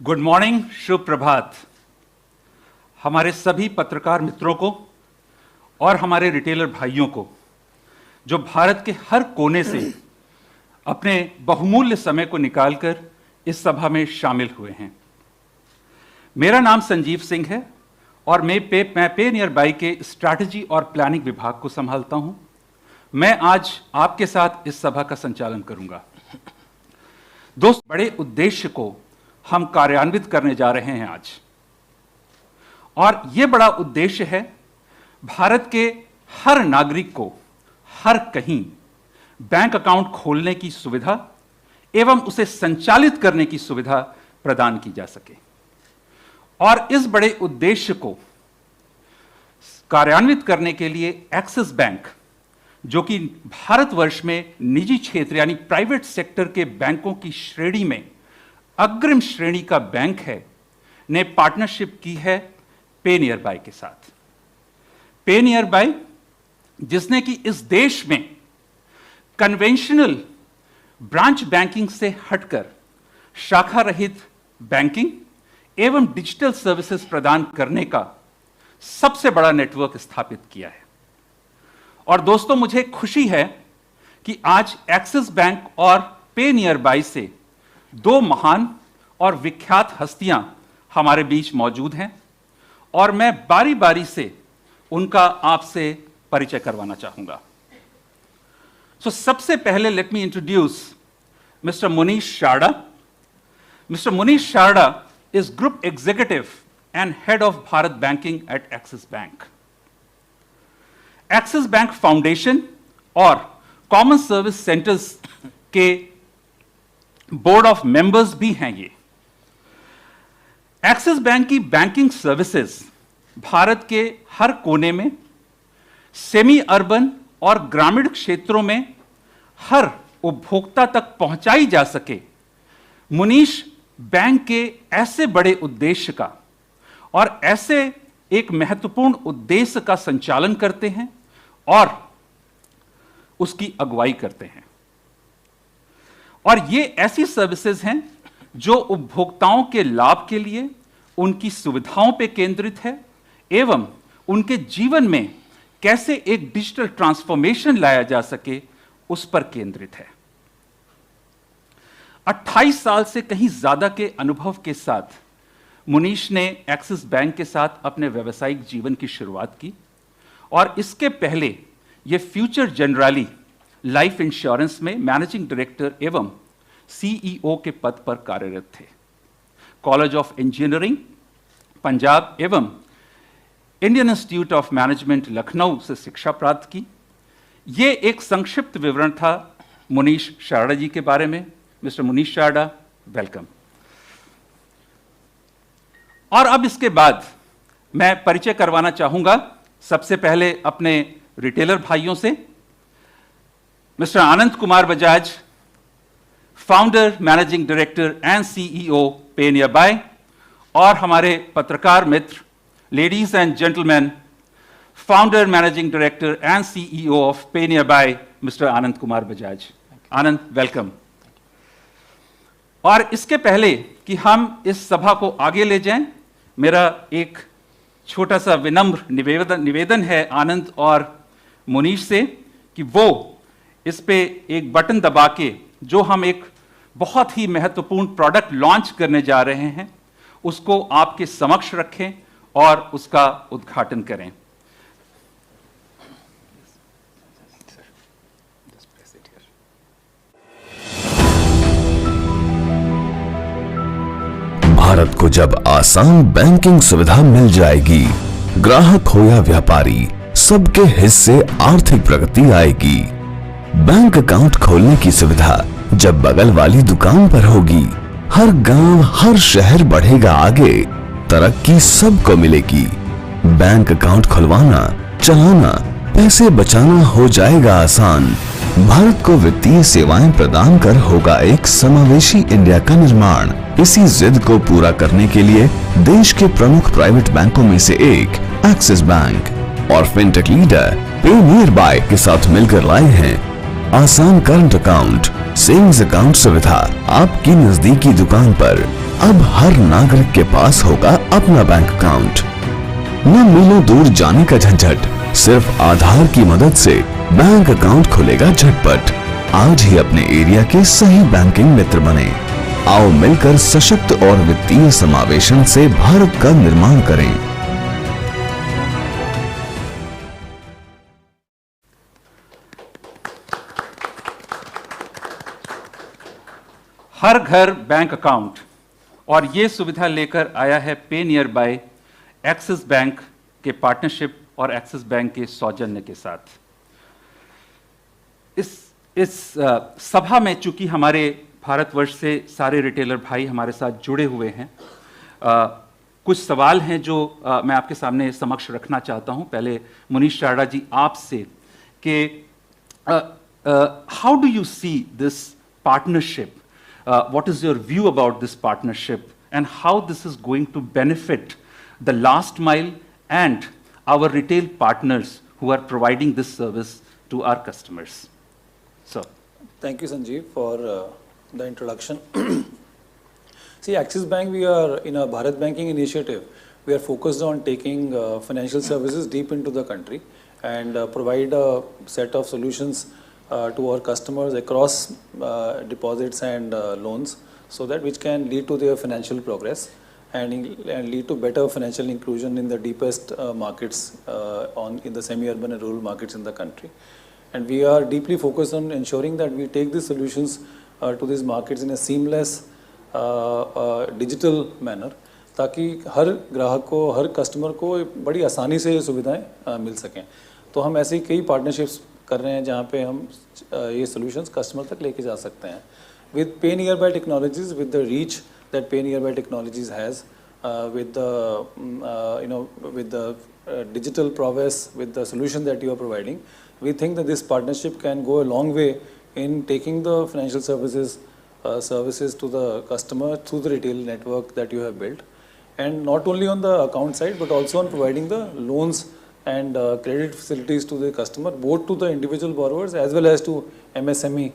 Good morning, शुभ प्रभात। हमारे सभी पत्रकार मित्रों को और हमारे रिटेलर भाइयों को जो भारत के हर कोने से अपने बहुमूल्य समय को निकालकर इस सभा में शामिल हुए हैं। मेरा नाम संजीव सिंह है और मैं पे नियर बाई के स्ट्रैटेजी और प्लानिंग विभाग को संभालता हूं। मैं आज आपके साथ इस सभा का संचालन करूंगा। दोस्त, बड़े उद्देश्य को हम कार्यान्वित करने जा रहे हैं आज, और यह बड़ा उद्देश्य है भारत के हर नागरिक को हर कहीं बैंक अकाउंट खोलने की सुविधा एवं उसे संचालित करने की सुविधा प्रदान की जा सके। और इस बड़े उद्देश्य को कार्यान्वित करने के लिए एक्सिस बैंक, जो कि भारतवर्ष में निजी क्षेत्र यानी प्राइवेट सेक्टर के बैंकों की श्रेणी में अग्रिम श्रेणी का बैंक है, ने पार्टनरशिप की है पे नियर बाई के साथ। पे नियर बाई, जिसने कि इस देश में कन्वेंशनल ब्रांच बैंकिंग से हटकर शाखा रहित बैंकिंग एवं डिजिटल सर्विसेज प्रदान करने का सबसे बड़ा नेटवर्क स्थापित किया है। और दोस्तों, मुझे खुशी है कि आज एक्सिस बैंक और पे नियर बाई से दो महान और विख्यात हस्तियां हमारे बीच मौजूद हैं और मैं बारी बारी से उनका आपसे परिचय करवाना चाहूंगा। सबसे पहले let me introduce Mister Munish Sharda. Mister Munish Sharda is Group Executive and Head of Bharat Banking at Axis Bank. Axis Bank Foundation और Common Service Centers के बोर्ड ऑफ मेंबर्स भी हैं ये। एक्सिस बैंक की बैंकिंग सर्विसेज भारत के हर कोने में, सेमी अर्बन और ग्रामीण क्षेत्रों में हर उपभोक्ता तक पहुंचाई जा सके, मुनीश बैंक के ऐसे बड़े उद्देश्य का और ऐसे एक महत्वपूर्ण उद्देश्य का संचालन करते हैं और उसकी अगुवाई करते हैं। और ये ऐसी सर्विसेज हैं जो उपभोक्ताओं के लाभ के लिए, उनकी सुविधाओं पे केंद्रित है एवं उनके जीवन में कैसे एक डिजिटल ट्रांसफॉर्मेशन लाया जा सके उस पर केंद्रित है। 28 साल से कहीं ज्यादा के अनुभव के साथ मुनीश ने एक्सिस बैंक के साथ अपने व्यावसायिक जीवन की शुरुआत की और इसके पहले ये फ्यूचर जनरली लाइफ इंश्योरेंस में मैनेजिंग डायरेक्टर एवं सीईओ के पद पर कार्यरत थे। कॉलेज ऑफ इंजीनियरिंग पंजाब एवं Indian institute of management Lucknow से शिक्षा प्राप्त की। ये एक संक्षिप्त विवरण था मुनीश शारदा जी के बारे में। Mister Munish Sharda, welcome. और अब इसके बाद मैं परिचय करवाना चाहूंगा सबसे पहले अपने रिटेलर भाइयों से। Mister Anand Kumar Bajaj, founder, managing director and CEO PayNearby, और हमारे पत्रकार मित्र, ladies and gentleman, founder, managing director and CEO of PayNearby, mister Anand Kumar Bajaj. Anand, welcome. और इसके पहले कि हम इस सभा को आगे ले जाएं, मेरा एक छोटा सा विनम्र निवेदन है आनंद और मुनीश से कि वो इस पे एक बटन दबा के जो हम एक बहुत ही महत्वपूर्ण प्रोडक्ट लॉन्च करने जा रहे हैं उसको आपके समक्ष रखें और उसका उद्घाटन करें। भारत को जब आसान बैंकिंग सुविधा मिल जाएगी, ग्राहक हो या व्यापारी, सबके हिस्से आर्थिक प्रगति आएगी। बैंक अकाउंट खोलने की सुविधा जब बगल वाली दुकान पर होगी, हर गांव, हर शहर बढ़ेगा आगे, तरक्की सबको मिलेगी। बैंक अकाउंट खुलवाना, चलाना, पैसे बचाना हो जाएगा आसान। भारत को वित्तीय सेवाएं प्रदान कर होगा एक समावेशी इंडिया का निर्माण। इसी जिद को पूरा करने के लिए देश के प्रमुख प्राइवेट बैंकों में से एक एक्सिस बैंक और फिनटेक लीडर पे नियर बाई के साथ मिलकर लाए हैं आसान करंट अकाउंट, सेविंग्स अकाउंट सुविधा आपकी नजदीकी दुकान पर। अब हर नागरिक के पास होगा अपना बैंक अकाउंट। न मीलों दूर जाने का झंझट, सिर्फ आधार की मदद से बैंक अकाउंट खुलेगा झटपट। आज ही अपने एरिया के सही बैंकिंग मित्र बने। आओ मिलकर सशक्त और वित्तीय समावेशन से भारत का निर्माण करें। हर घर बैंक अकाउंट, और ये सुविधा लेकर आया है पे नियर बाय एक्सिस बैंक के पार्टनरशिप और एक्सिस बैंक के सौजन्य के साथ। इस सभा में चूंकि हमारे भारतवर्ष से सारे रिटेलर भाई हमारे साथ जुड़े हुए हैं, कुछ सवाल हैं जो मैं आपके सामने समक्ष रखना चाहता हूं। पहले मुनीश चारड़ा जी आपसे कि how do you see this partnership, what is your view about this partnership and how this is going to benefit the last mile and our retail partners who are providing this service to our customers? So, thank you, Sanjeev, for the introduction. See, Axis Bank, we are in a Bharat Banking initiative. We are focused on taking financial services deep into the country and provide a set of solutions to our customers across deposits and loans, so that which can lead to their financial progress and lead to better financial inclusion in the deepest markets in the semi-urban and rural markets in the country. And we are deeply focused on ensuring that we take these solutions to these markets in a seamless digital manner, ताकि हर ग्राहक को, हर customer को बड़ी आसानी से ये सुविधाएं मिल सकें। तो हम ऐसी कई पार्टनरशिप्स कर रहे हैं जहाँ पे हम ये सॉल्यूशंस कस्टमर तक लेके जा सकते हैं। With PayNearby technologies, with the reach that PayNearby technologies has, with the digital prowess, with the solution that you are providing, we think that this partnership can go a long way in taking the financial services to the customer through the retail network that you have built, and not only on the account side but also on providing the loans and credit facilities to the customer, both to the individual borrowers as well as to MSME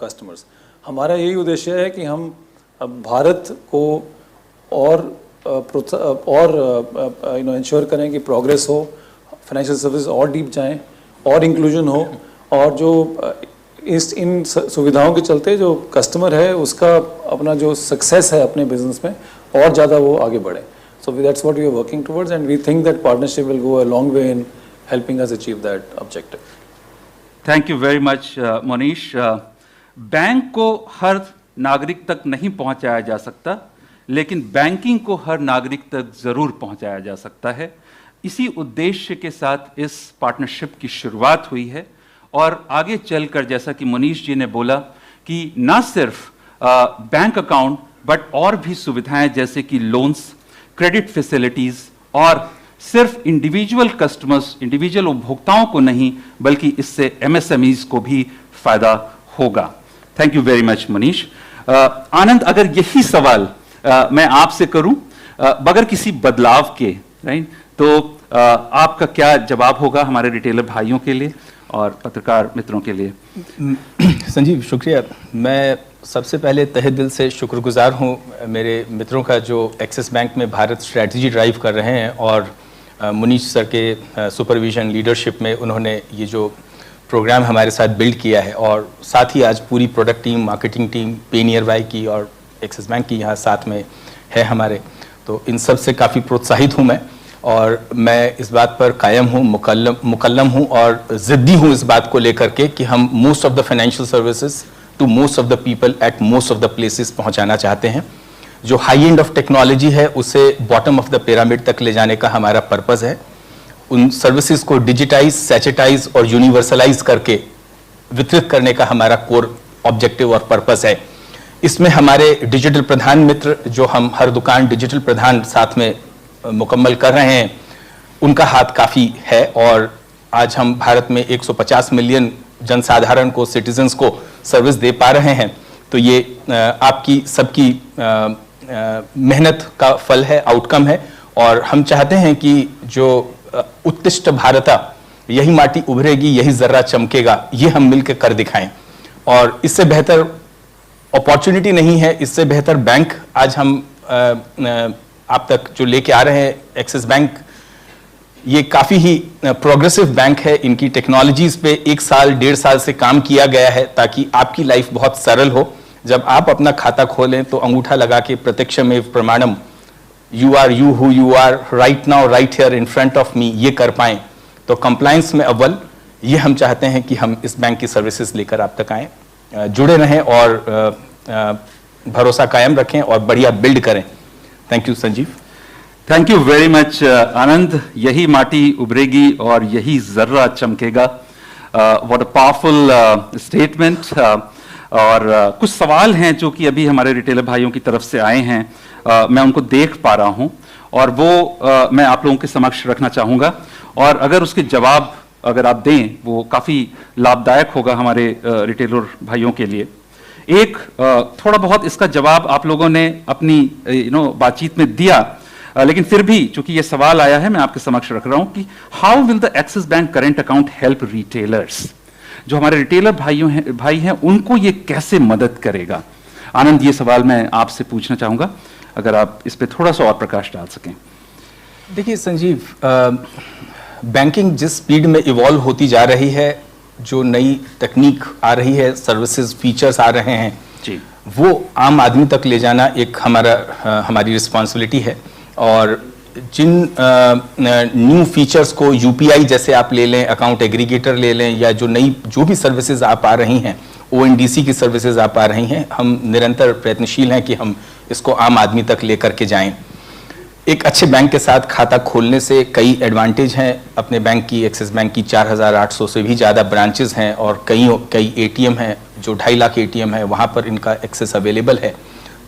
customers. हमारा यही उद्देश्य है कि हम भारत को और ensure करें कि प्रोग्रेस हो, फाइनेंशियल सर्विस और डीप जाएं और इंक्लूजन हो, और जो इन सुविधाओं के चलते जो कस्टमर है उसका अपना जो सक्सेस है अपने बिजनेस में और ज़्यादा वो आगे बढ़े. So that's what we are working towards, and we think that partnership will go a long way in helping us achieve that objective. Thank you very much, Monish. Bank को हर नागरिक तक नहीं पहुंचाया जा सकता, लेकिन बैंकिंग को हर नागरिक तक जरूर पहुंचाया जा सकता है. इसी उद्देश्य के साथ इस पार्टनरशिप की शुरुआत हुई है, और आगे चलकर जैसा कि मनीष जी ने बोला कि न सिर्फ बैंक अकाउंट बट और भी सुविधाएं जैसे कि लोन्स, क्रेडिट फैसिलिटीज, और सिर्फ इंडिविजुअल कस्टमर्स, इंडिविजुअल उपभोक्ताओं को नहीं बल्कि इससे एमएसएमईज को भी फायदा होगा. Thank you very much Manish. Anand, अगर यही सवाल मैं आपसे करूं बगैर किसी बदलाव के, राइट, तो आपका क्या जवाब होगा हमारे रिटेलर भाइयों के लिए और पत्रकार मित्रों के लिए? संजीव, शुक्रिया. मैं सबसे पहले तहे दिल से शुक्रगुजार हूँ मेरे मित्रों का जो एक्सिस बैंक में भारत स्ट्रैटेजी ड्राइव कर रहे हैं, और मुनीश सर के सुपरविजन लीडरशिप में उन्होंने ये जो प्रोग्राम हमारे साथ बिल्ड किया है, और साथ ही आज पूरी प्रोडक्ट टीम, मार्केटिंग टीम पे नियर बाय की और एक्सिस बैंक की यहाँ साथ में है हमारे. तो इन सब से काफ़ी प्रोत्साहित हूँ मैं, और मैं इस बात पर कायम हूँ, मुकल्लम हूँ और ज़िद्दी हूँ इस बात को लेकर के कि हम most of the financial services to most of the people at most of the places पहुँचाना चाहते हैं. जो हाई एंड ऑफ टेक्नोलॉजी है उसे बॉटम ऑफ द पिरामिड तक ले जाने का हमारा पर्पज़ है. उन सर्विसेज को डिजिटाइज, सैचेटाइज और यूनिवर्सलाइज करके वितरित करने का हमारा कोर ऑब्जेक्टिव और पर्पज़ है. इसमें हमारे डिजिटल प्रधान मित्र, जो हम हर दुकान डिजिटल प्रधान साथ में मुकम्मल कर रहे हैं, उनका हाथ काफ़ी है, और आज हम भारत में 150 मिलियन जनसाधारण को, सिटीजन्स को सर्विस दे पा रहे हैं. तो ये आपकी सबकी मेहनत का फल है, आउटकम है, और हम चाहते हैं कि जो उत्कृष्ट भारत, यही माटी उभरेगी, यही जर्रा चमकेगा, ये हम मिलकर कर दिखाएं. और इससे बेहतर अपॉर्चुनिटी नहीं है, इससे बेहतर बैंक आज हम आप तक जो लेके आ रहे हैं एक्सिस बैंक, ये काफ़ी ही प्रोग्रेसिव बैंक है। इनकी टेक्नोलॉजीज पे 1 साल 1.5 साल से काम किया गया है ताकि आपकी लाइफ बहुत सरल हो। जब आप अपना खाता खोलें तो अंगूठा लगा के प्रत्यक्षमेव प्रमाणम, you are you who you are right now right here in front of me, ये कर पाएं। तो कंप्लायंस में अव्वल, ये हम चाहते हैं कि हम इस बैंक की सर्विसेज लेकर आप तक आएँ, जुड़े रहें और भरोसा कायम रखें और बढ़िया बिल्ड करें। Thank you Sanjeev. Thank you very much Anand. यही माटी उभरेगी और यही जर्रा चमकेगा। What a powerful statement. और कुछ सवाल हैं जो कि अभी हमारे रिटेलर भाइयों की तरफ से आए हैं, मैं उनको देख पा रहा हूं और वो मैं आप लोगों के समक्ष रखना चाहूंगा, और अगर उसके जवाब अगर आप दें वो काफ़ी लाभदायक होगा हमारे रिटेलर भाइयों के लिए। एक थोड़ा बहुत इसका जवाब आप लोगों ने अपनी बातचीत में दिया, लेकिन फिर भी चूंकि ये सवाल आया है मैं आपके समक्ष रख रहा हूं कि how will the axis bank current account help retailers. जो हमारे रिटेलर भाई हैं उनको ये कैसे मदद करेगा। आनंद, ये सवाल मैं आपसे पूछना चाहूंगा, अगर आप इस पे थोड़ा सा और प्रकाश डाल सकें। देखिए संजीव, बैंकिंग जिस स्पीड में इवॉल्व होती जा रही है, जो नई तकनीक आ रही है, सर्विसेज फीचर्स आ रहे हैं जी, वो आम आदमी तक ले जाना एक हमारी रिस्पॉन्सिबिलिटी है। और जिन न्यू फीचर्स को यूपीआई जैसे आप ले लें, अकाउंट एग्रीगेटर ले लें, या जो भी सर्विसेज आप आ रही हैं, ओएनडीसी की सर्विसेज आप आ रही हैं, हम निरंतर प्रयत्नशील हैं कि हम इसको आम आदमी तक लेकर के जाएं। एक अच्छे बैंक के साथ खाता खोलने से कई एडवांटेज हैं। अपने बैंक की, एक्सिस बैंक की 4800 से भी ज़्यादा ब्रांचेस हैं और कई एटीएम हैं, जो 2.5 लाख एटीएम है, वहाँ पर इनका एक्सेस अवेलेबल है।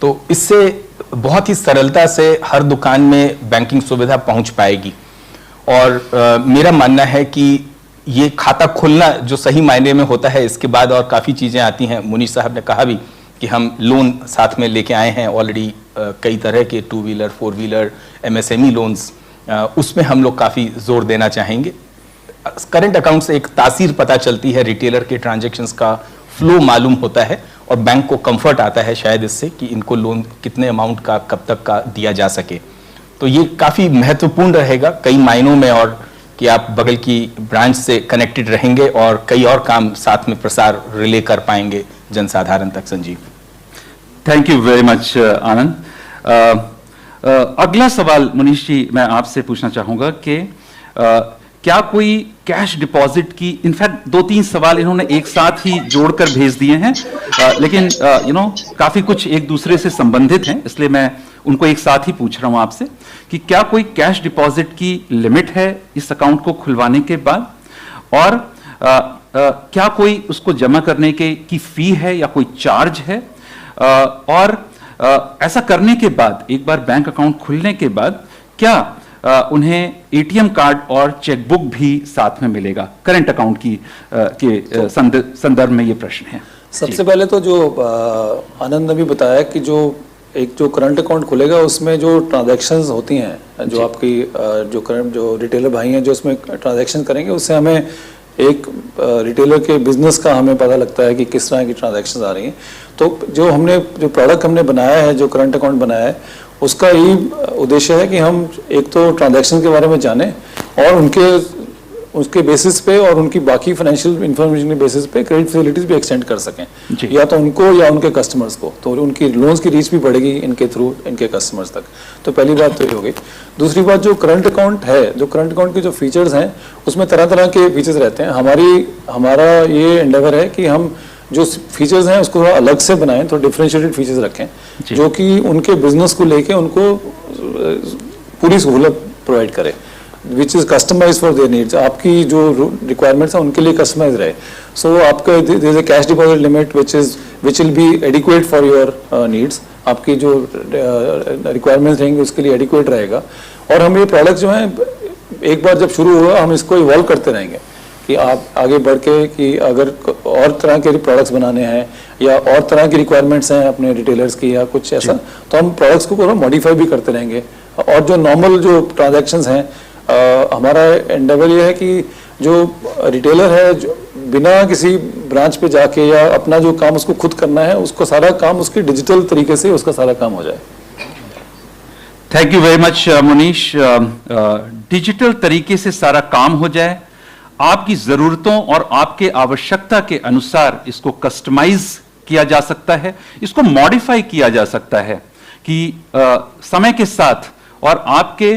तो इससे बहुत ही सरलता से हर दुकान में बैंकिंग सुविधा पहुँच पाएगी। और मेरा मानना है कि ये खाता खोलना जो सही मायने में होता है, इसके बाद और काफ़ी चीज़ें आती हैं। मुनीश साहब ने कहा भी कि हम लोन साथ में लेके आए हैं ऑलरेडी, कई तरह के 2 व्हीलर 4 व्हीलर एमएसएमई लोन्स, उसमें हम लोग काफ़ी जोर देना चाहेंगे। करंट अकाउंट से एक तासीर पता चलती है, रिटेलर के ट्रांजैक्शंस का फ्लो मालूम होता है और बैंक को कंफर्ट आता है शायद इससे कि इनको लोन कितने अमाउंट का कब तक का दिया जा सके। तो ये काफ़ी महत्वपूर्ण रहेगा कई मायनों में, और कि आप बगल की ब्रांच से कनेक्टेड रहेंगे और कई और काम साथ में प्रसार रिले कर पाएंगे जनसाधारण तक। Sanjeev, thank you very much Anand. अगला सवाल मुनीश जी मैं आपसे पूछना चाहूंगा कि क्या कोई कैश डिपॉजिट की, इनफैक्ट 2-3 सवाल इन्होंने एक साथ ही जोड़कर भेज दिए हैं, लेकिन काफी कुछ एक दूसरे से संबंधित हैं, इसलिए मैं उनको एक साथ ही पूछ रहा हूं आपसे कि क्या कोई कैश डिपॉजिट की लिमिट है इस अकाउंट को खुलवाने के बाद, और क्या कोई उसको जमा करने की फी है या कोई चार्ज है, और ऐसा करने के बाद एक बार बैंक अकाउंट खुलने के बाद क्या उन्हें एटीएम कार्ड और चेकबुक भी साथ में मिलेगा। करंट अकाउंट के संदर्भ में ये प्रश्न है। सबसे पहले तो जो आनंद ने भी बताया कि जो करंट अकाउंट खुलेगा उसमें जो ट्रांजैक्शंस होती हैं, जो आपकी जो रिटेलर भाई हैं जो उसमें ट्रांजैक्शन करेंगे, उससे हमें एक रिटेलर के बिजनेस का हमें पता लगता है कि किस तरह की ट्रांजैक्शंस आ रही हैं। तो जो प्रोडक्ट हमने बनाया है, जो करंट अकाउंट बनाया है, उसका यही उद्देश्य है कि हम एक तो ट्रांजैक्शन के बारे में जानें और उसके बेसिस पे और उनकी बाकी फाइनेंशियल इंफॉर्मेशन के बेसिस पे क्रेडिट फैसिलिटीज भी एक्सटेंड कर सकें, या तो उनको या उनके कस्टमर्स को, तो उनकी लोन्स की रीच भी बढ़ेगी इनके थ्रू इनके कस्टमर्स तक। तो पहली बात तो ये हो गई। दूसरी बात, जो करंट अकाउंट है, जो करंट अकाउंट के जो फीचर्स हैं उसमें तरह तरह के फीचर्स रहते हैं। हमारा ये एंडेवर है कि हम जो फीचर्स हैं उसको थोड़ा अलग से बनाएं, तो डिफरेंशिएटेड फीचर्स रखें जो कि उनके बिजनेस को लेके उनको पूरी सहूलत प्रोवाइड करे, which is customise for their needs. आपकी जो रिक्वायरमेंट्स हैं उनके लिए कस्टमाइज रहे। सो आपका there is a cash deposit limit which will be adequate for your needs. आपकी जो रिक्वायरमेंट्स रहेंगे उसके लिए एडिक्वेट रहेगा। और हम ये प्रोडक्ट जो हैं एक बार जब शुरू हुआ, हम इसको इवॉल्व करते रहेंगे कि आप आगे बढ़ के कि अगर और तरह के प्रोडक्ट्स बनाने हैं या और तरह की रिक्वायरमेंट्स हैं अपने रिटेलर्स की या कुछ ऐसा, तो हम प्रोडक्ट्स को थोड़ा मॉडिफाई भी करते रहेंगे। और जो नॉर्मल जो ट्रांजैक्शंस हैं, हमारा एंडेवर ये है कि जो रिटेलर है, जो बिना किसी ब्रांच पे जाके या अपना जो काम उसको खुद करना है, उसको सारा काम उसके डिजिटल तरीके से उसका सारा काम हो जाए। Thank you very much Munish. Digital तरीके से सारा काम हो जाए, आपकी जरूरतों और आपके आवश्यकता के अनुसार इसको कस्टमाइज किया जा सकता है, इसको मॉडिफाई किया जा सकता है कि समय के साथ और आपके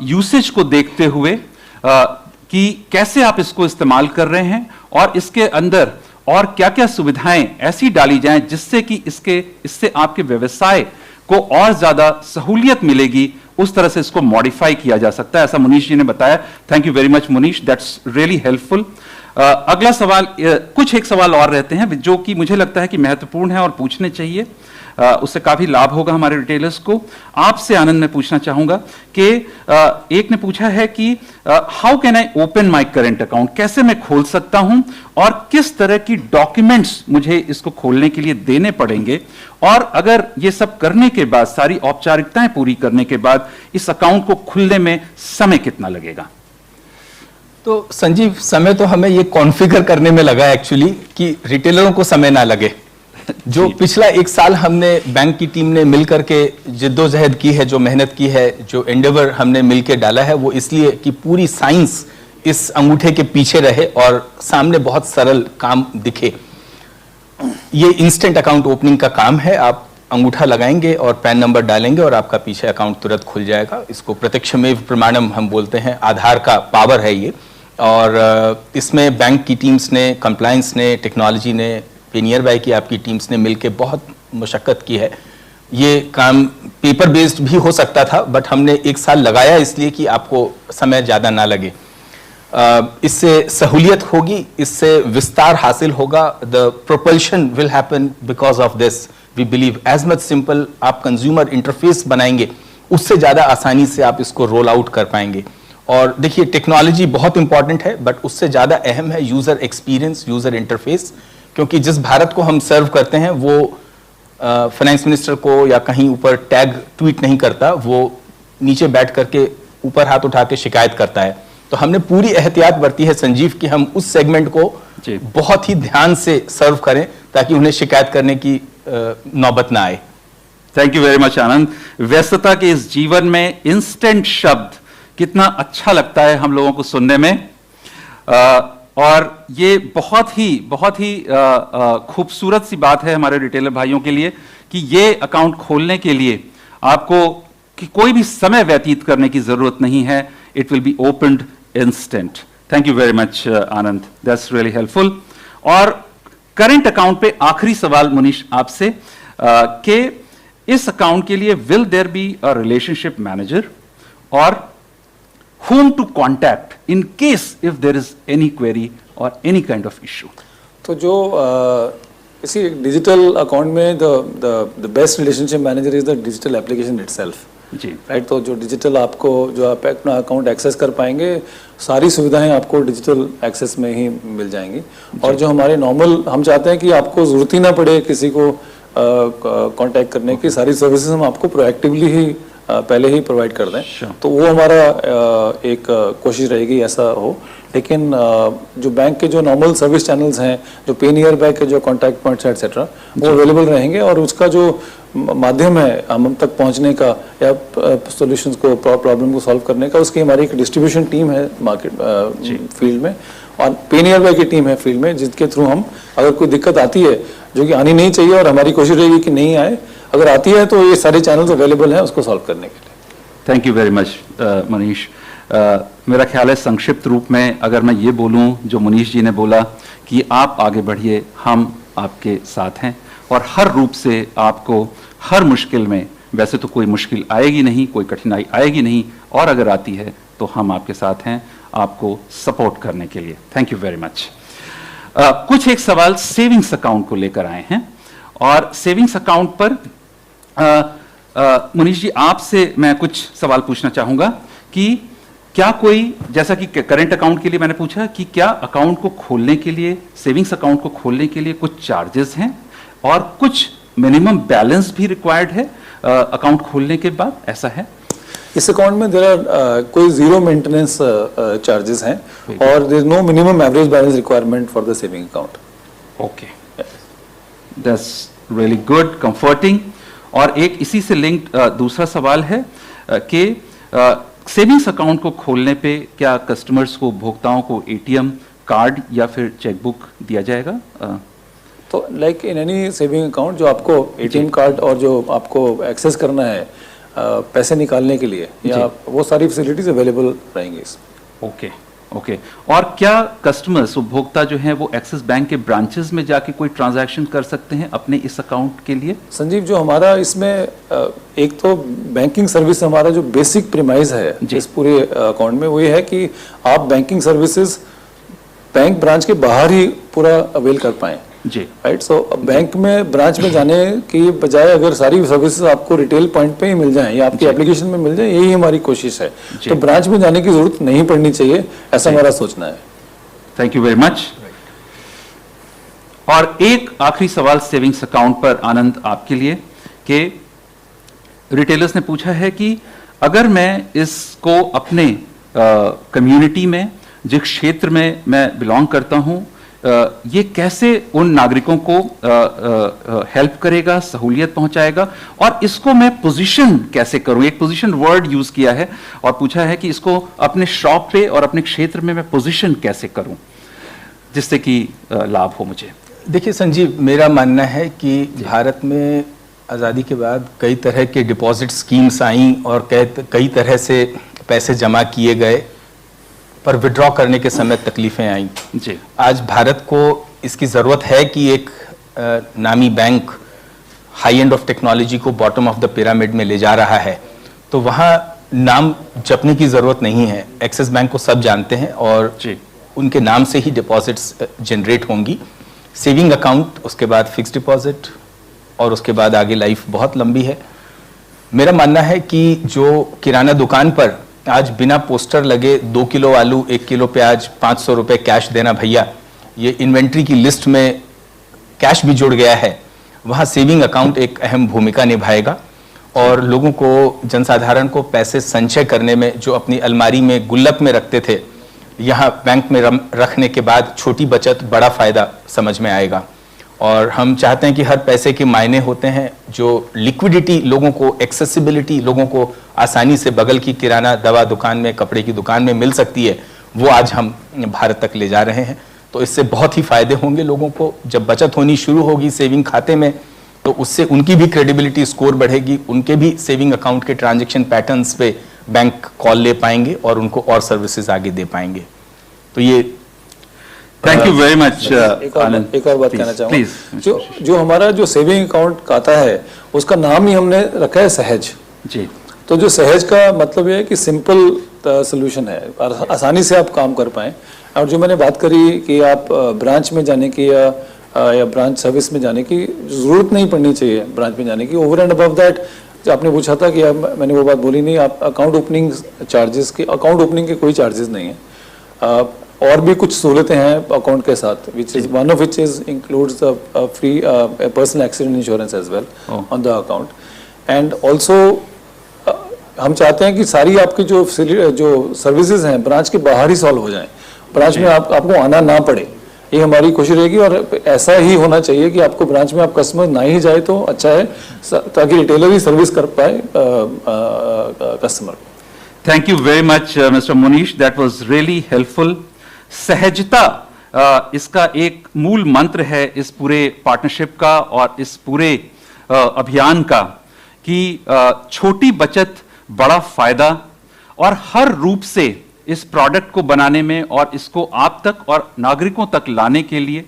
यूसेज को देखते हुए कि कैसे आप इसको इस्तेमाल कर रहे हैं और इसके अंदर और क्या क्या सुविधाएं ऐसी डाली जाएं जिससे कि इससे आपके व्यवसाय को और ज्यादा सहूलियत मिलेगी, उस तरह से इसको मॉडिफाई किया जा सकता है, ऐसा मुनीश जी ने बताया। Thank you very much Munish, that's really helpful. अगला सवाल, कुछ एक सवाल और रहते हैं जो कि मुझे लगता है कि महत्वपूर्ण है और पूछने चाहिए, उससे काफी लाभ होगा हमारे रिटेलर्स को। आपसे आनंद मैं पूछना चाहूंगा कि एक ने पूछा है कि how can I open my current account, कैसे मैं खोल सकता हूं और किस तरह की डॉक्यूमेंट्स मुझे इसको खोलने के लिए देने पड़ेंगे, और अगर ये सब करने के बाद, सारी औपचारिकताएं पूरी करने के बाद, इस अकाउंट को खुलने में समय कितना लगेगा? तो संजीव, समय तो हमें ये कॉन्फ़िगर करने में लगा एक्चुअली कि रिटेलरों को समय ना लगे। जो पिछला 1 साल हमने बैंक की टीम ने मिलकर के जिद्दोजहद की है, जो मेहनत की है, जो एंडेवर हमने मिलकर डाला है, वो इसलिए कि पूरी साइंस इस अंगूठे के पीछे रहे और सामने बहुत सरल काम दिखे। ये इंस्टेंट अकाउंट ओपनिंग का काम है। आप अंगूठा लगाएंगे और पैन नंबर डालेंगे और आपका पीछे अकाउंट तुरंत खुल जाएगा। इसको प्रत्यक्षमेव प्रमाणम हम बोलते हैं, आधार का पावर है ये। और इसमें बैंक की टीम्स ने, कंप्लायंस ने, टेक्नोलॉजी ने, पेनियर बाय की आपकी टीम्स ने मिलकर बहुत मशक्कत की है। ये काम पेपर बेस्ड भी हो सकता था, बट हमने 1 साल लगाया इसलिए कि आपको समय ज़्यादा ना लगे। इससे सहूलियत होगी, इससे विस्तार हासिल होगा। The propulsion will happen because of this. We believe as much simple आप कंज्यूमर इंटरफेस बनाएंगे, उससे ज़्यादा आसानी से आप इसको रोल आउट कर पाएंगे। और देखिए, टेक्नोलॉजी बहुत इंपॉर्टेंट है, बट उससे ज़्यादा अहम है यूज़र एक्सपीरियंस, यूज़र इंटरफेस। क्योंकि जिस भारत को हम सर्व करते हैं वो फाइनेंस मिनिस्टर को या कहीं ऊपर टैग ट्वीट नहीं करता, वो नीचे बैठ करके ऊपर हाथ उठा के शिकायत करता है। तो हमने पूरी एहतियात बरती है संजीव कि हम उस सेगमेंट को बहुत ही ध्यान से सर्व करें ताकि उन्हें शिकायत करने की नौबत ना आए। थैंक यू वेरी मच आनंद। व्यस्तता के इस जीवन में इंस्टेंट शब्द कितना अच्छा लगता है हम लोगों को सुनने में, और ये बहुत ही खूबसूरत सी बात है हमारे रिटेलर भाइयों के लिए कि ये अकाउंट खोलने के लिए आपको कि कोई भी समय व्यतीत करने की जरूरत नहीं है। It will be opened instant. Thank you very much Anand, that's really helpful. और करंट अकाउंट पे आखिरी सवाल मुनीश आपसे कि इस अकाउंट के लिए will there be a relationship manager और whom to contact in case if there is any query or any kind of issue? तो जो इसी डिजिटल अकाउंट में the best relationship manager is the digital application itself जी, right. तो जो digital आपको जो आप अपना अकाउंट एक्सेस कर पाएंगे, सारी सुविधाएं आपको डिजिटल एक्सेस में ही मिल जाएंगी। और जो हमारे नॉर्मल, हम चाहते हैं कि आपको ज़रूरत ही ना पड़े किसी को कांटेक्ट करने की, सारी सर्विसेज हम आपको प्रोएक्टिवली ही पहले ही प्रोवाइड कर दें। तो वो हमारा एक कोशिश रहेगी ऐसा हो। लेकिन जो बैंक के जो नॉर्मल सर्विस चैनल्स हैं, जो पेनियर बाय के जो कॉन्टैक्ट पॉइंट्स एटसेट्रा, वो अवेलेबल रहेंगे। और उसका जो माध्यम है हम तक पहुंचने का या सॉल्यूशंस को, प्रॉब्लम को सॉल्व करने का, उसकी हमारी एक डिस्ट्रीब्यूशन टीम है मार्केट फील्ड में, और पेनियर बाय की टीम है फील्ड में, जिसके थ्रू हम, अगर कोई दिक्कत आती है जो कि आनी नहीं चाहिए और हमारी कोशिश रहेगी कि नहीं आए, अगर आती है तो ये सारे चैनल्स अवेलेबल हैं उसको सॉल्व करने के लिए। Thank you very much Manish. मेरा ख्याल है संक्षिप्त रूप में अगर मैं ये बोलूं जो मनीष जी ने बोला कि आप आगे बढ़िए, हम आपके साथ हैं और हर रूप से आपको हर मुश्किल में, वैसे तो कोई मुश्किल आएगी नहीं, कोई कठिनाई आएगी नहीं, और अगर आती है तो हम आपके साथ हैं आपको सपोर्ट करने के लिए। Thank you very much. कुछ एक सवाल सेविंग्स अकाउंट को लेकर आए हैं, और सेविंग्स अकाउंट पर मनीष जी आपसे मैं कुछ सवाल पूछना चाहूंगा कि क्या कोई, जैसा कि करंट अकाउंट के लिए मैंने पूछा कि क्या अकाउंट को खोलने के लिए, सेविंग्स अकाउंट को खोलने के लिए कुछ चार्जेस हैं और कुछ मिनिमम बैलेंस भी रिक्वायर्ड है अकाउंट खोलने के बाद, ऐसा है? इस अकाउंट में देयर आर कोई जीरो मेंटेनेंस चार्जेस हैं और there is no minimum average balance requirement for the saving account. Okay, that's really good, comforting. और एक इसी से लिंक्ड दूसरा सवाल है कि सेविंग्स अकाउंट को खोलने पे क्या कस्टमर्स को, उपभोक्ताओं को एटीएम कार्ड या फिर चेकबुक दिया जाएगा? तो like in any saving account जो आपको एटीएम कार्ड और जो आपको एक्सेस करना है पैसे निकालने के लिए, या वो सारी फैसिलिटीज अवेलेबल रहेंगी। Okay okay. और क्या कस्टमर्स, उपभोक्ता जो हैं वो एक्सिस बैंक के ब्रांचेस में जाके कोई ट्रांजैक्शन कर सकते हैं अपने इस अकाउंट के लिए? संजीव, जो हमारा इसमें एक तो बैंकिंग सर्विस हमारा जो बेसिक प्रीमाइज है इस पूरे अकाउंट में, वो ये है कि आप बैंकिंग सर्विसेज बैंक ब्रांच के बाहर ही पूरा अवेल कर पाएं जी। राइट। सो बैंक में ब्रांच में जाने की बजाय अगर सारी सर्विसेज आपको रिटेल पॉइंट पे ही मिल जाएं या आपकी एप्लीकेशन में मिल जाए, यही हमारी कोशिश है। तो ब्रांच में जाने की जरूरत नहीं पड़नी चाहिए, ऐसा हमारा सोचना है। Thank you very much. और एक आखिरी सवाल सेविंग्स अकाउंट पर आनंद आपके लिए, कि रिटेलर्स ने पूछा है कि अगर मैं इसको अपने कम्युनिटी में, जिस क्षेत्र में मैं बिलोंग करता हूं, ये कैसे उन नागरिकों को हेल्प करेगा, सहूलियत पहुंचाएगा, और इसको मैं पोजीशन कैसे करूं? एक पोजीशन वर्ड यूज किया है और पूछा है कि इसको अपने शॉप पे और अपने क्षेत्र में मैं पोजीशन कैसे करूं जिससे कि लाभ हो मुझे। देखिए संजीव, मेरा मानना है कि भारत में आज़ादी के बाद कई तरह के डिपॉजिट स्कीम्स आई और कई तरह से पैसे जमा किए गए, पर विड्रॉ करने के समय तकलीफें आईं। जी। आज भारत को इसकी ज़रूरत है कि एक नामी bank high end of technology को बॉटम ऑफ द पिरामिड में ले जा रहा है, तो वहाँ नाम जपने की ज़रूरत नहीं है। एक्सिस बैंक को सब जानते हैं और उनके नाम से ही डिपॉजिट्स जनरेट होंगी। सेविंग अकाउंट, उसके बाद फिक्स डिपॉजिट, और उसके बाद आगे लाइफ बहुत लंबी है। मेरा मानना है कि जो किराना दुकान पर आज बिना पोस्टर लगे 2 किलो आलू, 1 किलो प्याज, 500 रुपए कैश देना भैया, ये इन्वेंट्री की लिस्ट में कैश भी जुड़ गया है, वहाँ सेविंग अकाउंट एक अहम भूमिका निभाएगा। और लोगों को, जनसाधारण को पैसे संचय करने में, जो अपनी अलमारी में गुल्लक में रखते थे, यहाँ बैंक में रखने के बाद छोटी बचत बड़ा फायदा समझ में आएगा। और हम चाहते हैं कि हर पैसे के मायने होते हैं। जो लिक्विडिटी लोगों को, एक्सेसिबिलिटी लोगों को आसानी से बगल की किराना दवा दुकान में, कपड़े की दुकान में मिल सकती है, वो आज हम भारत तक ले जा रहे हैं। तो इससे बहुत ही फायदे होंगे लोगों को। जब बचत होनी शुरू होगी सेविंग खाते में, तो उससे उनकी भी क्रेडिबिलिटी स्कोर बढ़ेगी, उनके भी सेविंग अकाउंट के ट्रांजैक्शन पैटर्न्स पे बैंक कॉल ले पाएंगे और उनको और सर्विसेज आगे दे पाएंगे। तो ये थैंक यू वेरी मच आनंद। एक और बात कहना चाहूँगा, जो हमारा जो सेविंग अकाउंट खाता है उसका नाम ही हमने रखा है सहज जी। तो जो सहज का मतलब ये है कि सिंपल सोल्यूशन है, आसानी से आप काम कर पाएं। और जो मैंने बात करी कि आप ब्रांच में जाने की या ब्रांच सर्विस में जाने की जरूरत नहीं पड़नी चाहिए, ब्रांच में जाने की। ओवर एंड अबव दैट, जो आपने पूछा था कि मैंने वो बात बोली नहीं, आप अकाउंट ओपनिंग चार्जेस की, अकाउंट ओपनिंग के कोई चार्जेस नहीं है। और भी कुछ सहूलतें हैं अकाउंट के साथ, which is one of which is includes the free personal accident insurance as well on the account, and also हम चाहते हैं कि सारी आपकी जो सर्विसेज हैं ब्रांच के बाहर ही सॉल्व हो जाएं, ब्रांच में आपको आना ना पड़े। ये हमारी कोशिश रहेगी और ऐसा ही होना चाहिए कि आपको ब्रांच में आप कस्टमर ना ही जाए तो अच्छा है, ताकि रिटेलर ही सर्विस कर पाए customer. Thank you very much mister Munish, that was really helpful. सहजता इसका एक मूल मंत्र है इस पूरे पार्टनरशिप का और इस पूरे अभियान का, कि छोटी बचत बड़ा फायदा, और हर रूप से इस प्रोडक्ट को बनाने में और इसको आप तक और नागरिकों तक लाने के लिए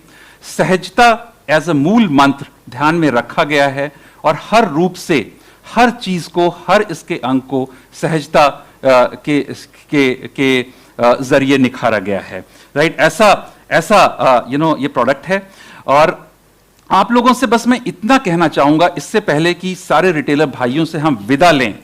सहजता एज अ मूल मंत्र ध्यान में रखा गया है। और हर रूप से हर चीज को, हर इसके अंग को सहजता के जरिए निखारा गया है। राइट, ऐसा ये प्रोडक्ट है। और आप लोगों से बस मैं इतना कहना चाहूंगा, इससे पहले कि सारे रिटेलर भाइयों से हम विदा लें,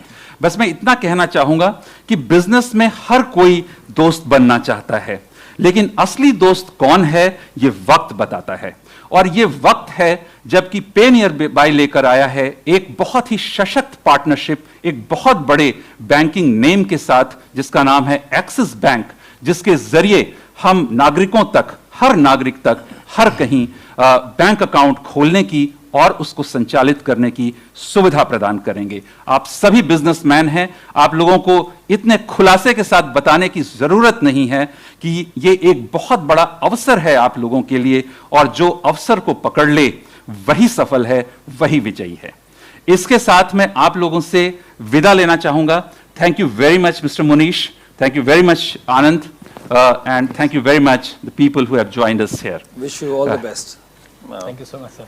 बस मैं इतना कहना चाहूंगा कि बिजनेस में हर कोई दोस्त बनना चाहता है, लेकिन असली दोस्त कौन है ये वक्त बताता है। और ये वक्त है जबकि पे नियर बाय लेकर आया है एक बहुत ही सशक्त पार्टनरशिप एक बहुत बड़े बैंकिंग नेम के साथ, जिसका नाम है एक्सिस बैंक, जिसके जरिए हम नागरिकों तक, हर नागरिक तक, हर कहीं बैंक अकाउंट खोलने की और उसको संचालित करने की सुविधा प्रदान करेंगे। आप सभी बिजनेसमैन हैं, आप लोगों को इतने खुलासे के साथ बताने की जरूरत नहीं है कि ये एक बहुत बड़ा अवसर है आप लोगों के लिए, और जो अवसर को पकड़ ले वही सफल है, वही विजयी है। इसके साथ मैं आप लोगों से विदा लेना चाहूंगा। Thank you very much mister Munish, thank you very much Anand, and thank you very much the people who have joined us here. Wish you all the best. Thank you so much, sir.